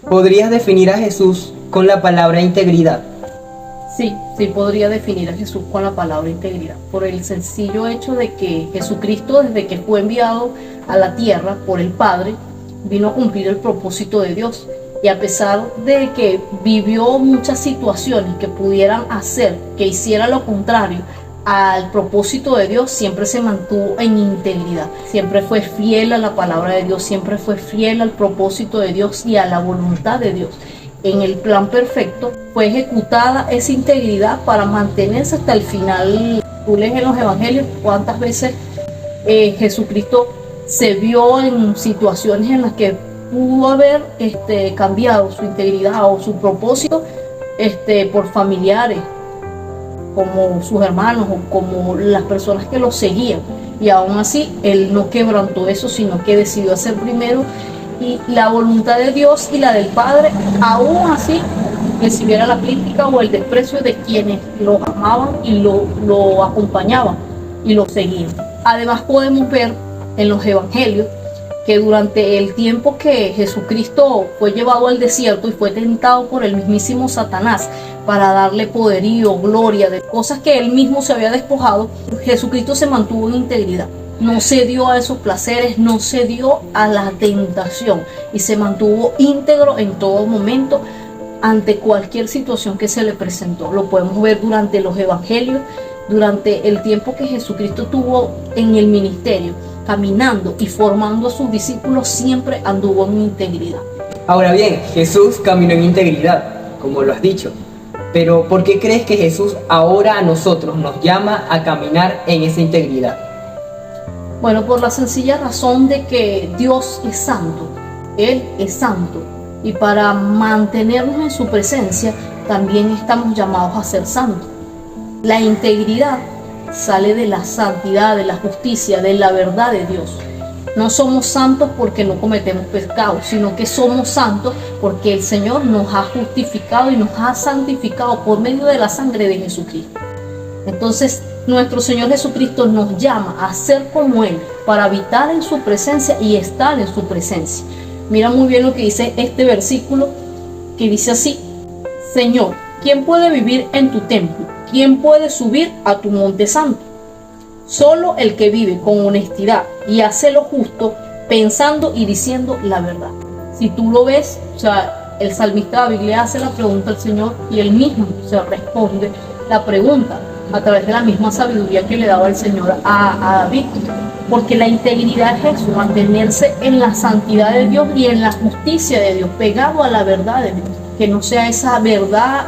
¿Podrías definir a Jesús con la palabra integridad? Sí, podría definir a Jesús con la palabra integridad, por el sencillo hecho de que Jesucristo, desde que fue enviado a la tierra por el Padre, vino a cumplir el propósito de Dios. Y a pesar de que vivió muchas situaciones que pudieran hacer que hiciera lo contrario al propósito de Dios, siempre se mantuvo en integridad, siempre fue fiel a la palabra de Dios, siempre fue fiel al propósito de Dios y a la voluntad de Dios. En el plan perfecto fue ejecutada esa integridad para mantenerse hasta el final. Tú lees en los evangelios cuántas veces Jesucristo se vio en situaciones en las que pudo haber cambiado su integridad o su propósito por familiares, como sus hermanos o como las personas que lo seguían, y aún así él no quebrantó eso, sino que decidió hacer primero y la voluntad de Dios y la del Padre, aún así recibiera la crítica o el desprecio de quienes lo amaban y lo acompañaban y lo seguían. Además podemos ver en los evangelios que durante el tiempo que Jesucristo fue llevado al desierto y fue tentado por el mismísimo Satanás para darle poderío, gloria, de cosas que él mismo se había despojado, Jesucristo se mantuvo en integridad. No se dio a esos placeres, no se dio a la tentación y se mantuvo íntegro en todo momento ante cualquier situación que se le presentó. Lo podemos ver durante los evangelios, durante el tiempo que Jesucristo tuvo en el ministerio, caminando y formando a sus discípulos, siempre anduvo en integridad. Ahora bien, Jesús caminó en integridad, como lo has dicho. Pero ¿por qué crees que Jesús ahora a nosotros nos llama a caminar en esa integridad? Bueno, por la sencilla razón de que Dios es santo, Él es santo, y para mantenernos en su presencia también estamos llamados a ser santos. La integridad sale de la santidad, de la justicia, de la verdad de Dios. No somos santos porque no cometemos pecados, sino que somos santos porque el Señor nos ha justificado y nos ha santificado por medio de la sangre de Jesucristo. Entonces, nuestro Señor Jesucristo nos llama a ser como Él, para habitar en su presencia y estar en su presencia. Mira muy bien lo que dice este versículo, que dice así: Señor, ¿quién puede vivir en tu templo? ¿Quién puede subir a tu monte santo? Solo el que vive con honestidad y hace lo justo, pensando y diciendo la verdad. Si tú lo ves, o sea, el salmista David le hace la pregunta al Señor y él mismo se responde la pregunta a través de la misma sabiduría que le daba el Señor a David. Porque la integridad es eso, mantenerse en la santidad de Dios y en la justicia de Dios, pegado a la verdad de Dios. Que no sea esa verdad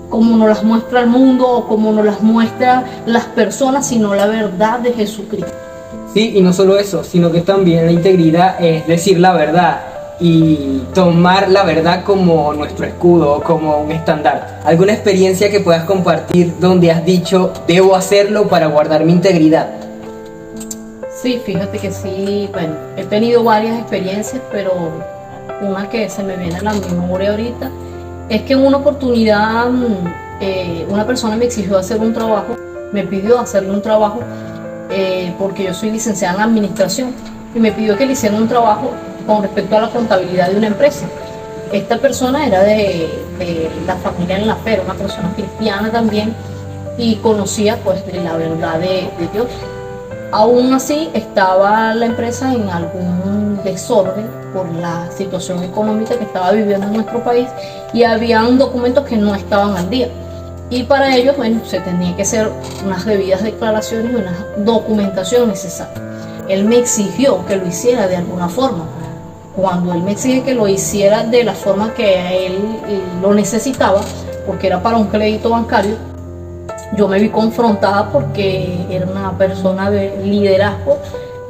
como nos las muestra el mundo o como nos las muestran las personas, sino la verdad de Jesucristo. Sí, y no solo eso, sino que también la integridad es decir la verdad y tomar la verdad como nuestro escudo, como un estandarte. ¿Alguna experiencia que puedas compartir donde has dicho, debo hacerlo para guardar mi integridad? Sí, fíjate que sí, bueno, he tenido varias experiencias, pero una que se me viene a la memoria ahorita es que en una oportunidad una persona me exigió hacer un trabajo, me pidió hacerle un trabajo porque yo soy licenciada en administración y me pidió que le hiciera un trabajo con respecto a la contabilidad de una empresa. Esta persona era de la familia en la fe, una persona cristiana también y conocía pues de la verdad de Dios. Aún así estaba la empresa en algún desorden por la situación económica que estaba viviendo en nuestro país y habían documentos que no estaban al día. Y para ellos, bueno, se tenían que hacer unas debidas declaraciones y una documentación necesaria. Él me exigió que lo hiciera de alguna forma. Cuando él me exige que lo hiciera de la forma que él lo necesitaba, porque era para un crédito bancario, yo me vi confrontada porque era una persona de liderazgo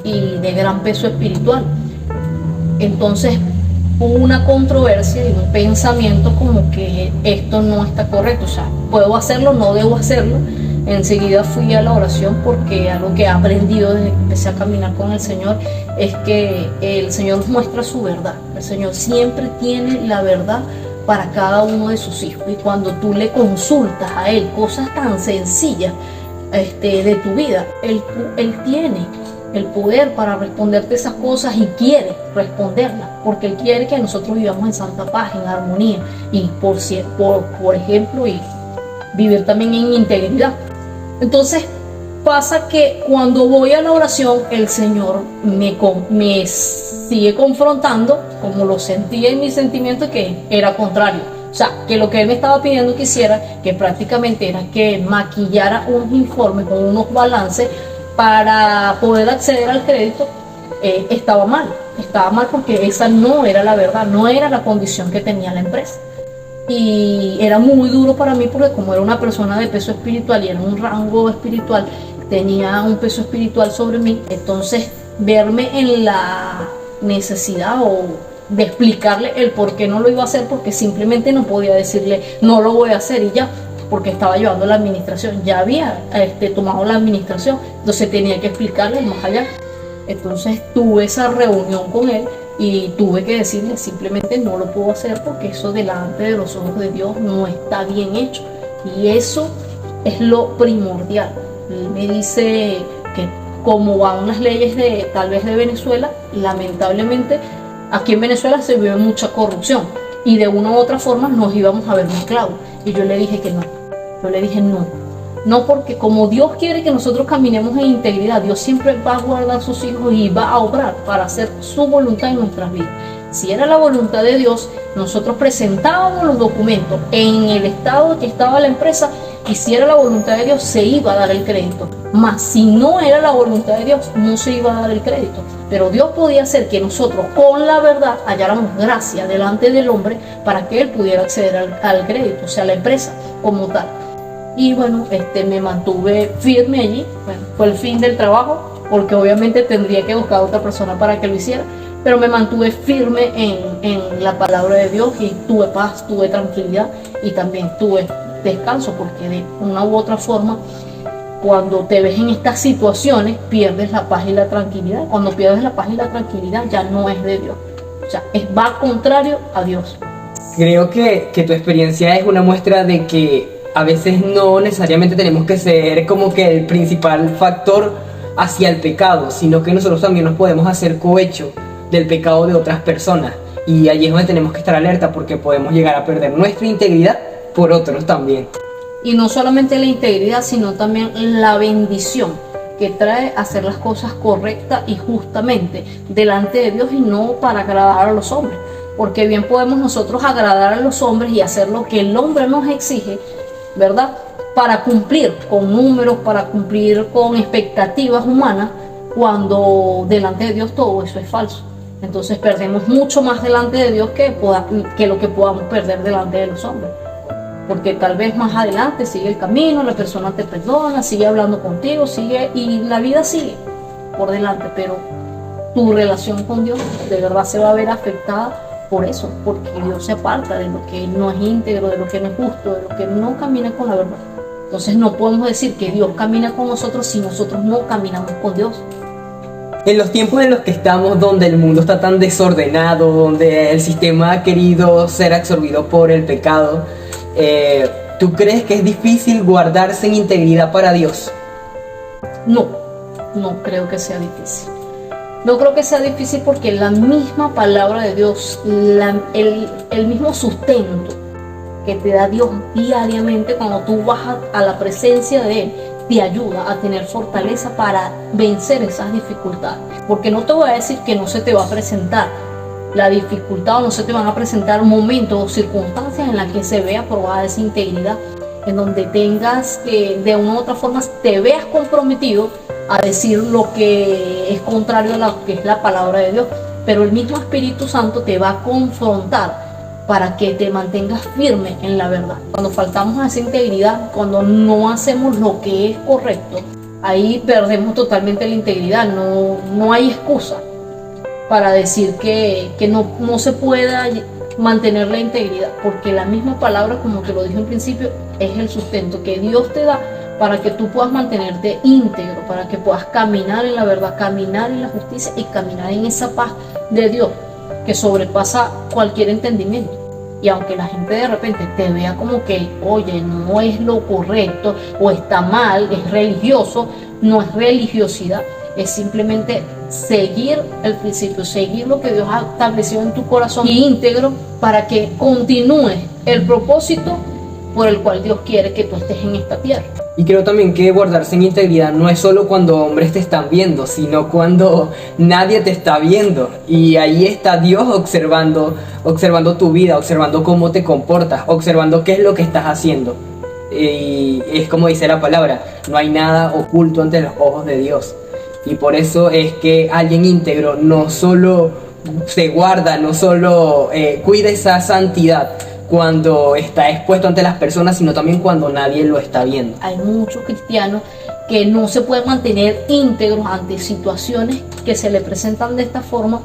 y de gran peso espiritual. Entonces hubo una controversia y un pensamiento como que esto no está correcto, o sea, puedo hacerlo, no debo hacerlo. Enseguida fui a la oración porque algo que he aprendido desde que empecé a caminar con el Señor es que el Señor nos muestra su verdad. El Señor siempre tiene la verdad para cada uno de sus hijos, y cuando tú le consultas a Él cosas tan sencillas de tu vida, Él tiene el poder para responderte esas cosas y quiere responderlas. porque Él quiere que nosotros vivamos en santa paz, en armonía, y por ejemplo, y vivir también en integridad. Entonces pasa que cuando voy a la oración, el Señor me sigue confrontando, como lo sentía en mi sentimiento, que era contrario. O sea, que lo que Él me estaba pidiendo que hiciera, que prácticamente era que maquillara unos informes con unos balances para poder acceder al crédito, estaba mal. Estaba mal porque esa no era la verdad, no era la condición que tenía la empresa. Y era muy duro para mí porque como era una persona de peso espiritual y era un rango espiritual, tenía un peso espiritual sobre mí, entonces verme en la necesidad de explicarle el por qué no lo iba a hacer, porque simplemente no podía decirle no lo voy a hacer y ya, porque estaba llevando la administración, ya había tomado la administración, entonces tenía que explicarle más allá. Entonces tuve esa reunión con él y tuve que decirle simplemente no lo puedo hacer porque eso delante de los ojos de Dios no está bien hecho, y eso es lo primordial. Él me dice que como van las leyes tal vez de Venezuela, lamentablemente aquí en Venezuela se vive mucha corrupción y de una u otra forma nos íbamos a ver mezclados, y yo le dije que no. Yo le dije no, porque como Dios quiere que nosotros caminemos en integridad, Dios siempre va a guardar a sus hijos y va a obrar para hacer su voluntad en nuestras vidas. Si era la voluntad de Dios, nosotros presentábamos los documentos en el estado que estaba la empresa, y si era la voluntad de Dios se iba a dar el crédito. Mas si no era la voluntad de Dios, no se iba a dar el crédito. Pero Dios podía hacer que nosotros con la verdad halláramos gracia delante del hombre para que él pudiera acceder al crédito, o sea, la empresa como tal. Y bueno, me mantuve firme allí. Bueno, fue el fin del trabajo, porque obviamente tendría que buscar a otra persona para que lo hiciera, pero me mantuve firme en la palabra de Dios y tuve paz, tuve tranquilidad y también tuve descanso, porque de una u otra forma, cuando te ves en estas situaciones, pierdes la paz y la tranquilidad. Cuando pierdes la paz y la tranquilidad, ya no es de Dios, o sea, va contrario a Dios. Creo que tu experiencia es una muestra de que a veces no necesariamente tenemos que ser como que el principal factor hacia el pecado, sino que nosotros también nos podemos hacer cohecho del pecado de otras personas, y allí es donde tenemos que estar alerta, porque podemos llegar a perder nuestra integridad por otros también. Y no solamente la integridad, sino también la bendición que trae hacer las cosas correctas y justamente delante de Dios, y no para agradar a los hombres, porque bien podemos nosotros agradar a los hombres y hacer lo que el hombre nos exige, ¿verdad? Para cumplir con números, para cumplir con expectativas humanas, cuando delante de Dios todo eso es falso. Entonces perdemos mucho más delante de Dios que lo que podamos perder delante de los hombres. Porque tal vez más adelante sigue el camino, la persona te perdona, sigue hablando contigo, y la vida sigue por delante, pero tu relación con Dios de verdad se va a ver afectada por eso, porque Dios se aparta de lo que no es íntegro, de lo que no es justo, de lo que no camina con la verdad. Entonces no podemos decir que Dios camina con nosotros si nosotros no caminamos con Dios. En los tiempos en los que estamos, donde el mundo está tan desordenado, donde el sistema ha querido ser absorbido por el pecado, ¿tú crees que es difícil guardarse en integridad para Dios? No creo que sea difícil. No creo que sea difícil porque la misma palabra de Dios, el mismo sustento que te da Dios diariamente cuando tú vas a la presencia de Él, te ayuda a tener fortaleza para vencer esas dificultades. Porque no te voy a decir que no se te va a presentar la dificultad, o no se te van a presentar momentos o circunstancias en las que se vea probada esa integridad, en donde tengas que de una u otra forma te veas comprometido a decir lo que es contrario a lo que es la palabra de Dios, pero el mismo Espíritu Santo te va a confrontar para que te mantengas firme en la verdad. Cuando faltamos a esa integridad, cuando no hacemos lo que es correcto, ahí perdemos totalmente la integridad. No hay excusa para decir que no se pueda mantener la integridad, porque la misma palabra, como te lo dije en principio, es el sustento que Dios te da para que tú puedas mantenerte íntegro, para que puedas caminar en la verdad, caminar en la justicia y caminar en esa paz de Dios que sobrepasa cualquier entendimiento. Y aunque la gente de repente te vea como que, oye, no es lo correcto o está mal, es religioso, no es religiosidad, es simplemente seguir el principio, seguir lo que Dios ha establecido en tu corazón íntegro para que continúes el propósito por el cual Dios quiere que tú estés en esta tierra. Y creo también que guardarse en integridad no es solo cuando hombres te están viendo, sino cuando nadie te está viendo. Y ahí está Dios observando tu vida, observando cómo te comportas, observando qué es lo que estás haciendo. Y es como dice la palabra, no hay nada oculto ante los ojos de Dios. Y por eso es que alguien íntegro no solo se guarda, no solo cuida esa santidad cuando está expuesto ante las personas, sino también cuando nadie lo está viendo. Hay muchos cristianos que no se pueden mantener íntegros ante situaciones que se les presentan de esta forma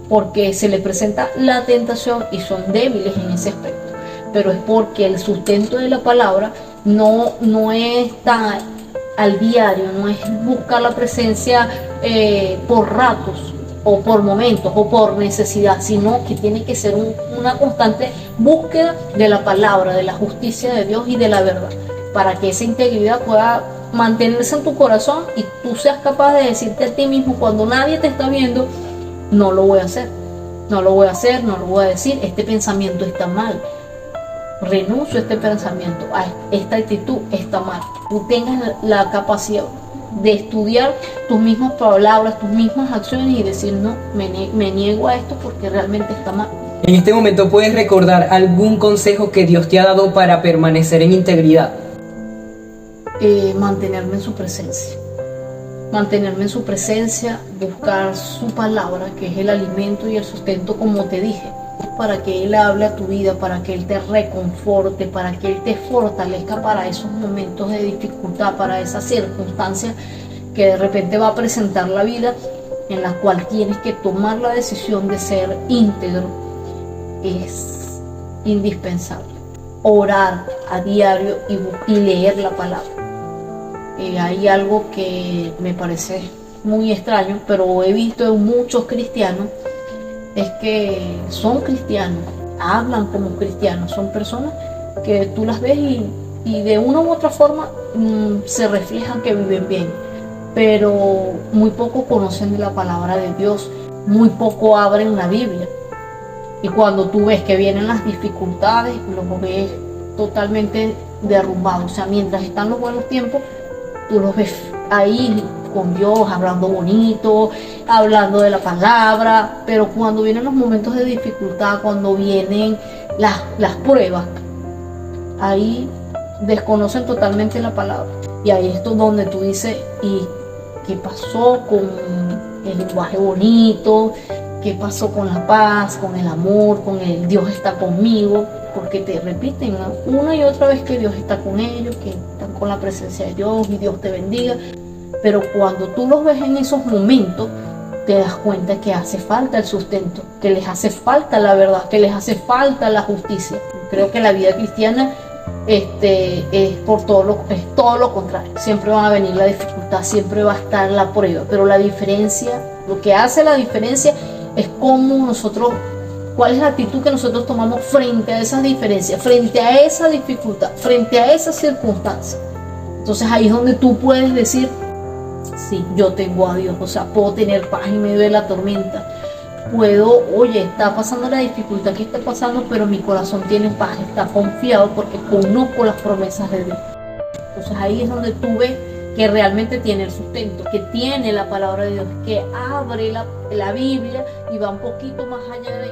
porque se les presenta la tentación y son débiles en ese aspecto. Pero es porque el sustento de la palabra no es tan al diario, no es buscar la presencia por ratos o por momentos o por necesidad, sino que tiene que ser una constante búsqueda de la palabra, de la justicia de Dios y de la verdad, para que esa integridad pueda mantenerse en tu corazón y tú seas capaz de decirte a ti mismo cuando nadie te está viendo, no lo voy a hacer, no lo voy a hacer, no lo voy a decir, este pensamiento está mal, renuncio a este pensamiento, a esta actitud está mal. Tú tengas la capacidad de estudiar tus mismas palabras, tus mismas acciones y decir no, me niego a esto porque realmente está mal. En este momento, ¿puedes recordar algún consejo que Dios te ha dado para permanecer en integridad? Mantenerme en su presencia. Mantenerme en su presencia, buscar su palabra, que es el alimento y el sustento, como te dije, para que Él hable a tu vida, para que Él te reconforte, para que Él te fortalezca para esos momentos de dificultad, para esas circunstancias que de repente va a presentar la vida, en la cual tienes que tomar la decisión de ser íntegro. Es indispensable orar a diario y leer la palabra. Hay algo que me parece muy extraño, pero he visto en muchos cristianos, es que son cristianos, hablan como cristianos, son personas que tú las ves y de una u otra forma se reflejan que viven bien, pero muy poco conocen de la palabra de Dios, muy poco abren la Biblia. Y cuando tú ves que vienen las dificultades, los ves totalmente derrumbados. O sea, mientras están los buenos tiempos, tú los ves ahí con Dios, hablando bonito, hablando de la palabra, pero cuando vienen los momentos de dificultad, cuando vienen las pruebas, ahí desconocen totalmente la palabra. Y ahí es donde tú dices, ¿y qué pasó con el lenguaje bonito? ¿Qué pasó con la paz, con el amor, con el Dios está conmigo? Porque te repiten una y otra vez que Dios está con ellos, que están con la presencia de Dios y Dios te bendiga. Pero cuando tú los ves en esos momentos, te das cuenta que hace falta el sustento, que les hace falta la verdad, que les hace falta la justicia. Creo que la vida cristiana es todo lo contrario. Siempre va a venir la dificultad, siempre va a estar la prueba. Pero la diferencia, lo que hace la diferencia es cómo nosotros, cuál es la actitud que nosotros tomamos frente a esas diferencias, frente a esa dificultad, frente a esas circunstancias. Entonces ahí es donde tú puedes decir, sí, yo tengo a Dios, o sea, puedo tener paz en medio de la tormenta. Está pasando la dificultad que está pasando, pero mi corazón tiene paz, está confiado porque conozco las promesas de Dios. Entonces ahí es donde tú ves que realmente tiene el sustento, que tiene la palabra de Dios, que abre la Biblia y va un poquito más allá de